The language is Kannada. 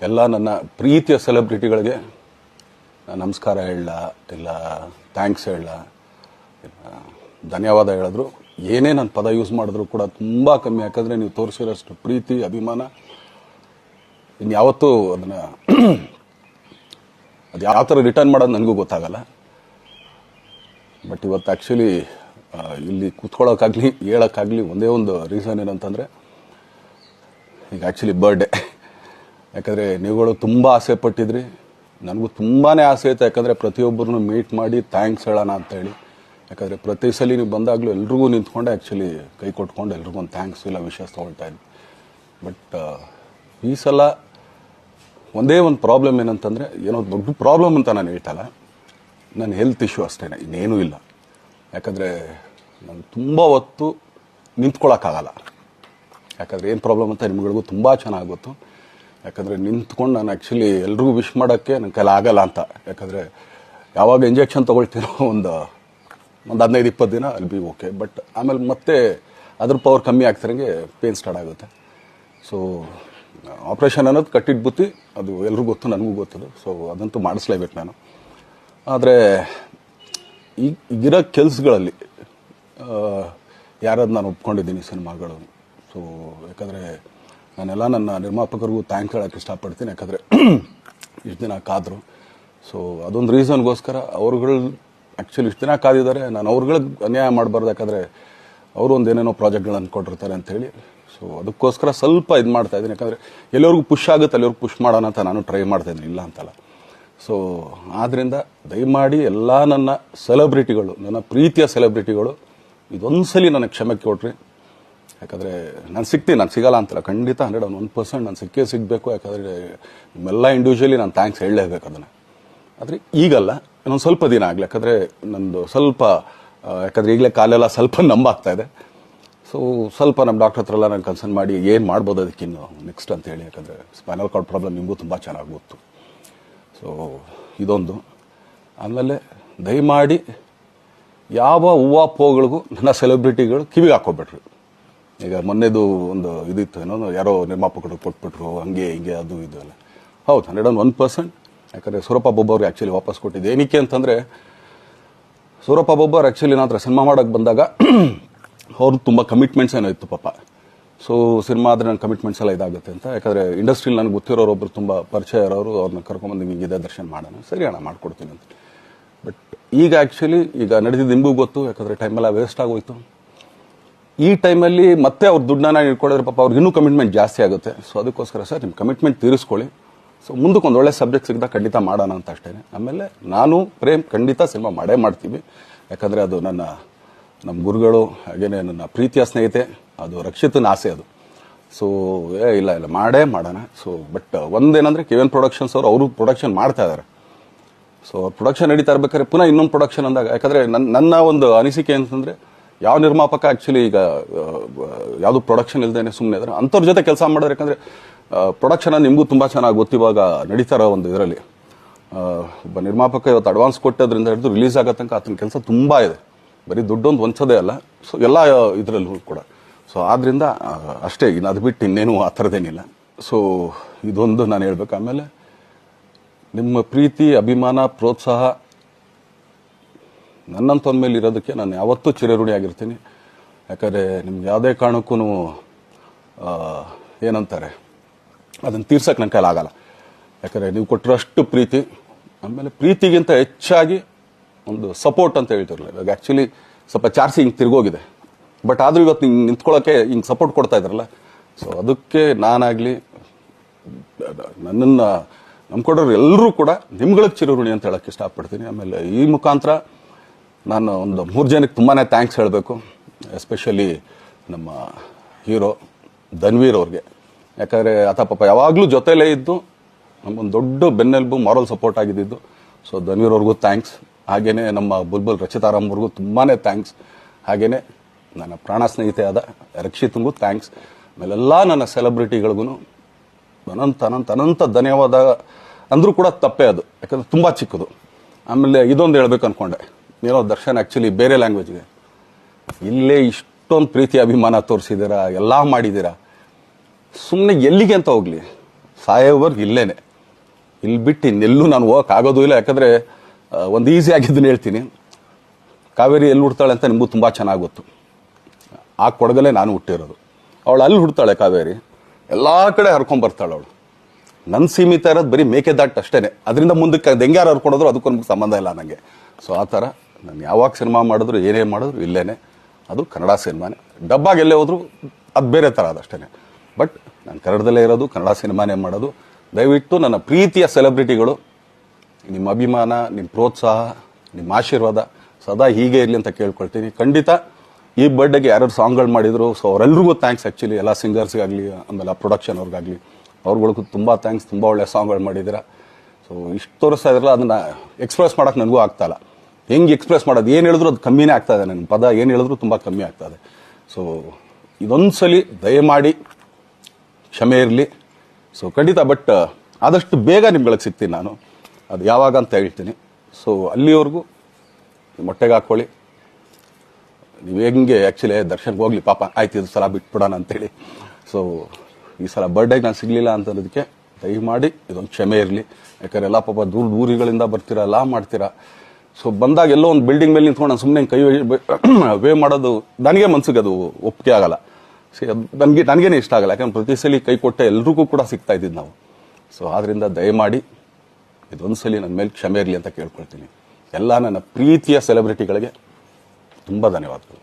ಎಲ್ಲ ನನ್ನ ಪ್ರೀತಿಯ ಸೆಲೆಬ್ರಿಟಿಗಳಿಗೆ ನಮಸ್ಕಾರ ಹೇಳಲ್ಲ, ಇಲ್ಲ ಥ್ಯಾಂಕ್ಸ್ ಹೇಳಲ್ಲ, ಧನ್ಯವಾದ ಹೇಳಿದ್ರು, ಏನೇ ನನ್ನ ಪದ ಯೂಸ್ ಮಾಡಿದ್ರು ಕೂಡ ತುಂಬ ಕಮ್ಮಿ. ಯಾಕಂದರೆ ನೀವು ತೋರಿಸಿರೋಷ್ಟು ಪ್ರೀತಿ ಅಭಿಮಾನ ಇನ್ಯಾವತ್ತೂ ಅದನ್ನು ಅದು ಯಾವ ಥರ ರಿಟರ್ನ್ ಮಾಡೋದು ನನಗೂ ಗೊತ್ತಾಗಲ್ಲ. ಬಟ್ ಇವತ್ತು ಆ್ಯಕ್ಚುಲಿ ಇಲ್ಲಿ ಕೂತ್ಕೊಳ್ಳೋಕ್ಕಾಗಲಿ ಹೇಳೋಕ್ಕಾಗಲಿ ಒಂದೇ ಒಂದು ರೀಸನ್ ಏನಂತಂದರೆ, ಈಗ ಆ್ಯಕ್ಚುಲಿ ಬರ್ಡೇ. ಯಾಕಂದರೆ ನೀವುಗಳು ತುಂಬ ಆಸೆ ಪಟ್ಟಿದ್ರಿ, ನನಗೂ ತುಂಬಾ ಆಸೆ ಇತ್ತು. ಯಾಕಂದರೆ ಪ್ರತಿಯೊಬ್ಬರನ್ನು ಮೀಟ್ ಮಾಡಿ ಥ್ಯಾಂಕ್ಸ್ ಹೇಳೋಣ ಅಂತೇಳಿ. ಯಾಕಂದರೆ ಪ್ರತಿ ಸಲ ನೀವು ಬಂದಾಗಲೂ ಎಲ್ರಿಗೂ ನಿಂತ್ಕೊಂಡೆ ಆ್ಯಕ್ಚುಲಿ ಕೈ ಕೊಟ್ಕೊಂಡು ಎಲ್ರಿಗೂ ಒಂದು ಥ್ಯಾಂಕ್ಸ್ ಇಲ್ಲ ವಿಷಸ್ ತೊಗೊಳ್ತಾ ಇದ್ದೆ. ಬಟ್ ಈ ಸಲ ಒಂದೇ ಒಂದು ಪ್ರಾಬ್ಲಮ್ ಏನಂತಂದರೆ, ಏನೋ ದೊಡ್ಡ ಪ್ರಾಬ್ಲಮ್ ಅಂತ ನಾನು ಹೇಳ್ತಲ್ಲ, ನನ್ನ ಹೆಲ್ತ್ ಇಶ್ಯೂ ಅಷ್ಟೇ, ಇನ್ನೇನೂ ಇಲ್ಲ. ಯಾಕಂದರೆ ನಾನು ತುಂಬ ಹೊತ್ತು ನಿಂತ್ಕೊಳ್ಳೋಕ್ಕಾಗಲ್ಲ. ಯಾಕಂದರೆ ಏನು ಪ್ರಾಬ್ಲಮ್ ಅಂತ ನಿಮ್ಗಳಿಗೂ ತುಂಬ ಚೆನ್ನಾಗಿ ಗೊತ್ತು. ಯಾಕಂದರೆ ನಿಂತ್ಕೊಂಡು ನಾನು ಆ್ಯಕ್ಚುಲಿ ಎಲ್ರಿಗೂ ವಿಶ್ ಮಾಡೋಕ್ಕೆ ನನ್ನ ಕೈಲಿ ಆಗಲ್ಲ ಅಂತ. ಯಾಕಂದರೆ ಯಾವಾಗ ಇಂಜೆಕ್ಷನ್ ತೊಗೊಳ್ತೀನೋ ಒಂದು 15-20 ದಿನ ಅಲ್ಲಿ ಬಿ ಓಕೆ. ಬಟ್ ಆಮೇಲೆ ಮತ್ತೆ ಅದ್ರ ಪವರ್ ಕಮ್ಮಿ ಆಗ್ತಿರಂಗೆ ಪೇನ್ ಸ್ಟಾರ್ಟ್ ಆಗುತ್ತೆ. ಸೊ ಆಪ್ರೇಷನ್ ಅನ್ನೋದು ಕಟ್ಟಿಟ್ಟು ಬುತ್ತಿ, ಅದು ಎಲ್ರಿಗೂ ಗೊತ್ತು, ನನಗೂ ಗೊತ್ತದು. ಸೊ ಅದಂತೂ ಮಾಡಿಸ್ಲೇಬೇಕು ನಾನು. ಆದರೆ ಈಗಿರೋ ಕೆಲಸಗಳಲ್ಲಿ ಯಾರಾದ್ರು ನಾನು ಒಪ್ಕೊಂಡಿದ್ದೀನಿ ಸಿನಿಮಾಗಳು. ಸೊ ಯಾಕಂದರೆ ನಾನೆಲ್ಲ ನನ್ನ ನಿರ್ಮಾಪಕರಿಗೂ ಥ್ಯಾಂಕ್ಸ್ ಹೇಳೋಕ್ಕೆ ಇಷ್ಟಪಡ್ತೀನಿ. ಯಾಕಂದರೆ ಇಷ್ಟು ದಿನ ಕಾದರು. ಸೊ ಅದೊಂದು ರೀಸನ್ಗೋಸ್ಕರ ಅವ್ರುಗಳು ಆ್ಯಕ್ಚುಲಿ ಇಷ್ಟು ದಿನ ಕಾದಿದ್ದಾರೆ. ನಾನು ಅವ್ರುಗಳಿಗೆ ಅನ್ಯಾಯ ಮಾಡಬಾರ್ದು. ಯಾಕಂದರೆ ಅವರು ಒಂದು ಏನೇನೋ ಪ್ರಾಜೆಕ್ಟ್ಗಳನ್ನು ಕೊಟ್ಟಿರ್ತಾರೆ ಅಂಥೇಳಿ. ಸೊ ಅದಕ್ಕೋಸ್ಕರ ಸ್ವಲ್ಪ ಇದು ಮಾಡ್ತಾಯಿದ್ದೀನಿ. ಯಾಕಂದರೆ ಎಲ್ಲಿವರೆಗೂ ಪುಷ್ ಆಗುತ್ತೆ ಅಲ್ಲಿವರೆಗೂ ಪುಷ್ ಮಾಡೋಣ ಅಂತ ನಾನು ಟ್ರೈ ಮಾಡ್ತಾಯಿದ್ದೀನಿ, ಇಲ್ಲ ಅಂತಲ್ಲ. ಸೊ ಆದ್ದರಿಂದ ದಯಮಾಡಿ ಎಲ್ಲ ನನ್ನ ಸೆಲೆಬ್ರಿಟಿಗಳು, ನನ್ನ ಪ್ರೀತಿಯ ಸೆಲೆಬ್ರಿಟಿಗಳು, ಇದೊಂದ್ಸಲಿ ನನಗೆ ಕ್ಷಮೆ ಕೊಟ್ರಿ. ಯಾಕಂದರೆ ನಾನು ಸಿಗ್ತೀನಿ, ನಾನು ಸಿಗಲ್ಲ ಅಂತಲ್ಲ, ಖಂಡಿತ 101% ನಾನು ಸಿಕ್ಕೇ ಸಿಗಬೇಕು. ಯಾಕಂದರೆ ನಿಮ್ಮೆಲ್ಲ ಇಂಡಿವಿಜುವಲಿ ನಾನು ಥ್ಯಾಂಕ್ಸ್ ಹೇಳಲೇಬೇಕು ಅದನ್ನು. ಆದರೆ ಈಗಲ್ಲ, ಇನ್ನೊಂದು ಸ್ವಲ್ಪ ದಿನ ಆಗಲಿ. ಯಾಕಂದರೆ ನಂದು ಸ್ವಲ್ಪ ಯಾಕಂದರೆ ಈಗಲೇ ಕಾಲೆಲ್ಲ ಸ್ವಲ್ಪ ನಂಬಾಗ್ತಾ ಇದೆ. ಸೊ ಸ್ವಲ್ಪ ನಮ್ಮ ಡಾಕ್ಟರ್ ಹತ್ರ ಎಲ್ಲ ನಾನು ಕನ್ಸರ್ನ್ ಮಾಡಿ ಏನು ಮಾಡ್ಬೋದು ಅದಕ್ಕಿನ್ನು ನೆಕ್ಸ್ಟ್ ಅಂತೇಳಿ. ಯಾಕಂದರೆ ಸ್ಪೈನಲ್ ಕಾರ್ಡ್ ಪ್ರಾಬ್ಲಮ್ ನಿಮಗೂ ತುಂಬ ಚೆನ್ನಾಗಿ ಗೊತ್ತು. ಸೊ ಇದೊಂದು. ಆಮೇಲೆ ದಯಮಾಡಿ ಯಾವ ಹೂವು ಪೋಗಳಿಗೂ ನನ್ನ ಸೆಲೆಬ್ರಿಟಿಗಳು ಕಿವಿಗೆ ಹಾಕೋಬಿಟ್ರು. ಈಗ ಮೊನ್ನೆದು ಒಂದು ಇದಿತ್ತು, ಏನೋ ಯಾರೋ ನಿರ್ಮಾಪಕರು ಕೊಟ್ಬಿಟ್ರು, ಹಂಗೆ ಹಿಂಗೆ ಅದು ಇದು ಎಲ್ಲ. ಹೌದು, 101%. ಯಾಕಂದರೆ ಸೂರಪ್ಪ ಬೊಬ್ಬ ಅವ್ರಿಗೆ ಆ್ಯಕ್ಚುಲಿ ವಾಪಸ್ ಕೊಟ್ಟಿದ್ದೆ. ಏನಕ್ಕೆ ಅಂತಂದರೆ, ಸೂರಪ್ಪ ಬೊಬ್ಬ ಅವ್ರು ಆ್ಯಕ್ಚುಲಿ ನನ್ನ ಹತ್ರ ಸಿನಿಮಾ ಮಾಡೋಕ್ಕೆ ಬಂದಾಗ ಅವ್ರದ್ದು ತುಂಬ ಕಮಿಟ್ಮೆಂಟ್ಸ್ ಏನೋ ಇತ್ತು ಪಾಪ. ಸೊ ಸಿನಿಮಾ ಆದರೆ ನನ್ನ ಕಮಿಟ್ಮೆಂಟ್ಸ್ ಎಲ್ಲ ಇದಾಗುತ್ತೆ ಅಂತ. ಯಾಕಂದರೆ ಇಂಡಸ್ಟ್ರಿಲಿ ನನಗೆ ಗೊತ್ತಿರೋರೊಬ್ಬರು ತುಂಬ ಪರಿಚಯ ಇರೋರು, ಅವ್ರನ್ನ ಕರ್ಕೊಂಬಂದು ಹಿಂಗಿದೆ ದರ್ಶನ ಮಾಡೋಣ, ಸರಿ ಅಣ್ಣ ಮಾಡ್ಕೊಡ್ತೀನಿ ಅಂತ. ಬಟ್ ಈಗ ಆ್ಯಕ್ಚುಲಿ ಈಗ ನಡೆದಿದ್ದು ನಿಮಗೂ ಗೊತ್ತು. ಯಾಕಂದರೆ ಟೈಮೆಲ್ಲ ವೇಸ್ಟ್ ಆಗೋಯ್ತು. ಈ ಟೈಮಲ್ಲಿ ಮತ್ತೆ ಅವ್ರ ದುಡ್ಡನ್ನ ಇಟ್ಕೊಂಡಿದ್ರೆ ಪಾಪ ಅವ್ರಿಗೆ ಇನ್ನೂ ಕಮಿಟ್ಮೆಂಟ್ ಜಾಸ್ತಿ ಆಗುತ್ತೆ. ಸೊ ಅದಕ್ಕೋಸ್ಕರ ಸರ್ ನಿಮ್ಮ ಕಮಿಟ್ಮೆಂಟ್ ತೀರಿಸ್ಕೊಳ್ಳಿ. ಸೊ ಮುಂದಕ್ಕೆ ಒಂದು ಒಳ್ಳೆ ಸಬ್ಜೆಕ್ಟ್ ಸಿಗ್ದಾಗ ಖಂಡಿತ ಮಾಡೋಣ ಅಂತ ಅಷ್ಟೇ. ಆಮೇಲೆ ನಾನು ಪ್ರೇಮ್ ಖಂಡಿತ ಸಿನಿಮಾ ಮಾಡೇ ಮಾಡ್ತೀವಿ. ಯಾಕಂದರೆ ಅದು ನಮ್ಮ ಗುರುಗಳು, ಹಾಗೇನೆ ನನ್ನ ಪ್ರೀತಿಯ ಸ್ನೇಹಿತೆ, ಅದು ರಕ್ಷಿತನ ಆಸೆ ಅದು. ಸೊ ಇಲ್ಲ ಮಾಡೇ ಮಾಡೋಣ. ಸೊ ಬಟ್ ಒಂದೇನಂದರೆ KVN ಪ್ರೊಡಕ್ಷನ್ಸ್ ಅವರು ಪ್ರೊಡಕ್ಷನ್ ಮಾಡ್ತಾ ಇದ್ದಾರೆ. ಸೊ ಪ್ರೊಡಕ್ಷನ್ ನಡೀತಾ ಇರ್ಬೇಕಾದ್ರೆ ಪುನಃ ಇನ್ನೊಂದು ಪ್ರೊಡಕ್ಷನ್ ಅಂದಾಗ, ಯಾಕಂದರೆ ನನ್ನ ಒಂದು ಅನಿಸಿಕೆ ಅಂತಂದರೆ, ಯಾವ ನಿರ್ಮಾಪಕ ಆ್ಯಕ್ಚುಲಿ ಈಗ ಯಾವುದು ಪ್ರೊಡಕ್ಷನ್ ಇಲ್ದೇನೆ ಸುಮ್ಮನೆ ಇದ್ದಾರೆ ಅಂಥವ್ರ ಜೊತೆ ಕೆಲಸ ಮಾಡೋರು. ಯಾಕಂದರೆ ಪ್ರೊಡಕ್ಷನ್ ನಿಮಗೂ ತುಂಬ ಚೆನ್ನಾಗಿ ಗೊತ್ತು. ಇವಾಗ ನಡೀತಾ ಇರೋ ಒಂದು ಇದರಲ್ಲಿ ಒಬ್ಬ ನಿರ್ಮಾಪಕ ಇವತ್ತು ಅಡ್ವಾನ್ಸ್ ಕೊಟ್ಟೋದ್ರಿಂದ ಹಿಡಿದು ರಿಲೀಸ್ ಆಗೋ ತನಕ ಆತನ ಕೆಲಸ ತುಂಬ ಇದೆ. ಬರೀ ದುಡ್ಡೊಂದು ಹೊಂಚೋದೇ ಅಲ್ಲ, ಸೊ ಎಲ್ಲ ಇದರಲ್ಲೂ ಕೂಡ. ಸೊ ಆದ್ದರಿಂದ ಅಷ್ಟೇ, ಇನ್ನು ಅದು ಬಿಟ್ಟು ಇನ್ನೇನು ಆ ಥರದ್ದೇನಿಲ್ಲ. ಸೊ ಇದೊಂದು ನಾನು ಹೇಳ್ಬೇಕು. ಆಮೇಲೆ ನಿಮ್ಮ ಪ್ರೀತಿ, ಅಭಿಮಾನ, ಪ್ರೋತ್ಸಾಹ ನನ್ನಂತೊಂದ ಮೇಲೆ ಇರೋದಕ್ಕೆ ನಾನು ಯಾವತ್ತೂ ಚಿರಋಣಿಯಾಗಿರ್ತೀನಿ. ಯಾಕಂದರೆ ನಿಮ್ಗೆ ಯಾವುದೇ ಕಾರಣಕ್ಕೂ ಏನಂತಾರೆ ಅದನ್ನು ತೀರ್ಸೋಕ್ಕೆ ನನ್ನ ಕೈಲಾಗಲ್ಲ. ಯಾಕಂದರೆ ನೀವು ಕೊಟ್ಟಿರೋಷ್ಟು ಪ್ರೀತಿ, ಆಮೇಲೆ ಪ್ರೀತಿಗಿಂತ ಹೆಚ್ಚಾಗಿ ಒಂದು ಸಪೋರ್ಟ್ ಅಂತ ಹೇಳ್ತಿರಲಿಲ್ಲ. ಇವಾಗ ಆ್ಯಕ್ಚುಲಿ ಸ್ವಲ್ಪ ಚಾರ್ಜಿ ಹಿಂಗೆ ತಿರ್ಗೋಗಿದೆ. ಬಟ್ ಆದರೂ ಇವತ್ತು ಹಿಂಗೆ ನಿಂತ್ಕೊಳ್ಳೋಕ್ಕೆ ಹಿಂಗೆ ಸಪೋರ್ಟ್ ಕೊಡ್ತಾ ಇದ್ದಾರಲ್ಲ. ಸೊ ಅದಕ್ಕೆ ನಾನಾಗಲಿ ನನ್ನನ್ನು ನಂಬ್ಕೊಡೋರು ಎಲ್ಲರೂ ಕೂಡ ನಿಮ್ಗಳಿಗೆ ಚಿರಋಣಿ ಅಂತ ಹೇಳೋಕ್ಕೆ ಇಷ್ಟಪಡ್ತೀನಿ. ಆಮೇಲೆ ಈ ಮುಖಾಂತರ ನಾನು ಒಂದು 3 ಜನಕ್ಕೆ ತುಂಬಾ ಥ್ಯಾಂಕ್ಸ್ ಹೇಳಬೇಕು. ಎಸ್ಪೆಷಲಿ ನಮ್ಮ ಹೀರೋ ಧನ್ವೀರ್ ಅವ್ರಿಗೆ. ಯಾಕಂದರೆ ಆತ ಪಾಪ ಯಾವಾಗಲೂ ಜೊತೆಲೇ ಇದ್ದು ನಮಗೊಂದು ದೊಡ್ಡ ಬೆನ್ನೆಲುಬು, ಮಾರಲ್ ಸಪೋರ್ಟ್ ಆಗಿದ್ದು. ಸೊ ಧನ್ವೀರ್ ಅವ್ರಿಗೂ ಥ್ಯಾಂಕ್ಸ್. ಹಾಗೆಯೇ ನಮ್ಮ ಬುಲ್ಬುಲ್ ರಚಿತಾರಾಮ್ ಅವ್ರಿಗೂ ತುಂಬಾ ಥ್ಯಾಂಕ್ಸ್. ಹಾಗೆಯೇ ನನ್ನ ಪ್ರಾಣ ಸ್ನೇಹಿತೆ ಆದ ರಕ್ಷಿತಂಗೂ ಥ್ಯಾಂಕ್ಸ್. ಆಮೇಲೆಲ್ಲ ನನ್ನ ಸೆಲೆಬ್ರಿಟಿಗಳಿಗೂ ಅನಂತ ಧನ್ಯವಾದ ಅಂದರೂ ಕೂಡ ತಪ್ಪೇ ಅದು. ಯಾಕಂದರೆ ತುಂಬ ಚಿಕ್ಕದು. ಆಮೇಲೆ ಇದೊಂದು ಹೇಳ್ಬೇಕು ಅಂದ್ಕೊಂಡೆ, ಏನೋ ದರ್ಶನ್ ಆ್ಯಕ್ಚುಲಿ ಬೇರೆ ಲ್ಯಾಂಗ್ವೇಜ್ಗೆ ಇಲ್ಲೇ ಇಷ್ಟೊಂದು ಪ್ರೀತಿ ಅಭಿಮಾನ ತೋರಿಸಿದ್ದೀರಾ, ಎಲ್ಲ ಮಾಡಿದ್ದೀರಾ, ಸುಮ್ಮನೆ ಎಲ್ಲಿಗೆ ಅಂತ ಹೋಗಲಿ. ಸಾಯೋವರೆಗೂ ಇಲ್ಲೇನೆ. ಇಲ್ಲಿ ಬಿಟ್ಟು ಇನ್ನೆಲ್ಲೂ ನಾನು ಹೋಗೋಕ್ಕಾಗೋದು ಇಲ್ಲ. ಯಾಕಂದರೆ ಒಂದು ಈಸಿ ಆಗಿದ್ದನ್ನು ಹೇಳ್ತೀನಿ. ಕಾವೇರಿ ಎಲ್ಲಿ ಹುಡ್ತಾಳೆ ಅಂತ ನಿಮಗೂ ತುಂಬ ಚೆನ್ನಾಗಿ ಗೊತ್ತು. ಆ ಕೊಡಗಲ್ಲೇ ನಾನು ಹುಟ್ಟಿರೋದು. ಅವಳು ಅಲ್ಲಿ ಹುಡ್ತಾಳೆ ಕಾವೇರಿ, ಎಲ್ಲ ಕಡೆ ಹರ್ಕೊಂಬರ್ತಾಳೆ ಅವಳು. ನನ್ನ ಸೀಮಿತ ಇರೋದು ಬರೀ ಮೇಕೆದಾಟು ಅಷ್ಟೇ. ಅದರಿಂದ ಮುಂದಕ್ಕೆ ಅದು ಹೆಂಗ್ಯಾರು ಹರ್ಕೊಡೋದ್ರು ಅದಕ್ಕೂ ನಮ್ಗೆ ಸಂಬಂಧ ಇಲ್ಲ ನನಗೆ. ಸೊ ಆ ಥರ ನಾನು ಯಾವಾಗ ಸಿನಿಮಾ ಮಾಡಿದ್ರು ಏನೇ ಮಾಡಿದ್ರು ಇಲ್ಲೇನೆ, ಅದು ಕನ್ನಡ ಸಿನಿಮಾನೇ. ಡಬ್ಬಾಗಿ ಎಲ್ಲೇ ಹೋದ್ರು ಅದು ಬೇರೆ ಥರ ಅದಷ್ಟೇ. ಬಟ್ ನಾನು ಕನ್ನಡದಲ್ಲೇ ಇರೋದು, ಕನ್ನಡ ಸಿನಿಮಾನೇ ಮಾಡೋದು. ದಯವಿಟ್ಟು ನನ್ನ ಪ್ರೀತಿಯ ಸೆಲೆಬ್ರಿಟಿಗಳು, ನಿಮ್ಮ ಅಭಿಮಾನ, ನಿಮ್ಮ ಪ್ರೋತ್ಸಾಹ, ನಿಮ್ಮ ಆಶೀರ್ವಾದ ಸದಾ ಹೀಗೆ ಇರಲಿ ಅಂತ ಕೇಳ್ಕೊಳ್ತೀನಿ. ಖಂಡಿತ ಈ ಬರ್ಡೇಗೆ ಯಾರು ಸಾಂಗ್ಗಳು ಮಾಡಿದ್ರು, ಸೊ ಅವರೆಲ್ರಿಗೂ ಥ್ಯಾಂಕ್ಸ್. ಆ್ಯಕ್ಚುಲಿ ಎಲ್ಲ ಸಿಂಗರ್ಸ್ಗಾಗಲಿ, ಆಮೇಲೆ ಪ್ರೊಡಕ್ಷನ್ ಅವ್ರಿಗಾಗಲಿ, ಅವ್ರುಗಳಿಗೂ ತುಂಬ ಥ್ಯಾಂಕ್ಸ್. ತುಂಬ ಒಳ್ಳೆ ಸಾಂಗ್ಗಳು ಮಾಡಿದ್ದೀರಾ. ಸೊ ಇಷ್ಟು ತೋರಿಸ್ತಾ ಇದ್ರಲ್ಲ, ಅದನ್ನು ಎಕ್ಸ್ಪ್ರೆಸ್ ಮಾಡೋಕ್ಕೆ ನನಗೂ ಆಗ್ತಾಯಿಲ್ಲ. ಹೆಂಗೆ ಎಕ್ಸ್ಪ್ರೆಸ್ ಮಾಡೋದು, ಏನು ಹೇಳಿದ್ರು ಅದು ಕಮ್ಮಿನೇ ಆಗ್ತಾಯಿದೆ. ನನ್ನ ಪದ ಏನು ಹೇಳಿದ್ರು ತುಂಬ ಕಮ್ಮಿ ಆಗ್ತದೆ. ಸೊ ಇದೊಂದು ಸಲ ದಯಮಾಡಿ ಕ್ಷಮೆ ಇರಲಿ. ಸೊ ಖಂಡಿತ, ಬಟ್ ಆದಷ್ಟು ಬೇಗ ನಿಮ್ಗಳಿಗೆ ಸಿಗ್ತೀನಿ ನಾನು. ಅದು ಯಾವಾಗ ಅಂತ ಹೇಳ್ತೀನಿ. ಸೊ ಅಲ್ಲಿವರೆಗೂ ಮೊಟ್ಟೆಗೆ ಹಾಕ್ಕೊಳ್ಳಿ. ನೀವು ಹೆಂಗೆ ಆ್ಯಕ್ಚುಲಿ ದರ್ಶನ್ಗೆ ಹೋಗ್ಲಿ ಪಾಪ, ಆಯ್ತು ಇದು ಸಲ ಬಿಟ್ಬಿಡೋಣ ಅಂತೇಳಿ. ಸೊ ಈ ಸಲ ಬರ್ಡೇಗೆ ನಾನು ಸಿಗಲಿಲ್ಲ ಅಂತನ್ನೋದಕ್ಕೆ ದಯಮಾಡಿ ಇದೊಂದು ಕ್ಷಮೆ ಇರಲಿ. ಯಾಕಂದ್ರೆ ಎಲ್ಲ ಪಾಪ ಊರುಗಳಿಂದ ಬರ್ತೀರಾ, ಎಲ್ಲ ಮಾಡ್ತೀರಾ. ಸೊ ಬಂದಾಗ ಎಲ್ಲೋ ಒಂದು ಬಿಲ್ಡಿಂಗ್ ಮೇಲೆ ನಿಂತ್ಕೊಂಡು ನಾನು ಸುಮ್ಮನೆ ಕೈ ವೇ ಮಾಡೋದು ನನಗೆ ಮನ್ಸಿಗೆ ಅದು ಒಪ್ಪಿಗೆ ಆಗಲ್ಲ. ಅದು ನನಗೇನೆ ಇಷ್ಟ ಆಗಲ್ಲ. ಯಾಕಂದ್ರೆ ಪ್ರತಿ ಸಲ ಕೈ ಕೊಟ್ಟೆ ಎಲ್ರಿಗೂ ಕೂಡ ಸಿಗ್ತಾ ಇದ್ದಿದ್ದು ನಾವು. ಸೊ ಆದ್ದರಿಂದ ದಯಮಾಡಿ ಇದೊಂದು ಸಲ ನನ್ನ ಮೇಲೆ ಕ್ಷಮೆ ಇರಲಿ ಅಂತ ಕೇಳ್ಕೊಳ್ತೀನಿ. ಎಲ್ಲ ನನ್ನ ಪ್ರೀತಿಯ ಸೆಲೆಬ್ರಿಟಿಗಳಿಗೆ ತುಂಬ ಧನ್ಯವಾದಗಳು.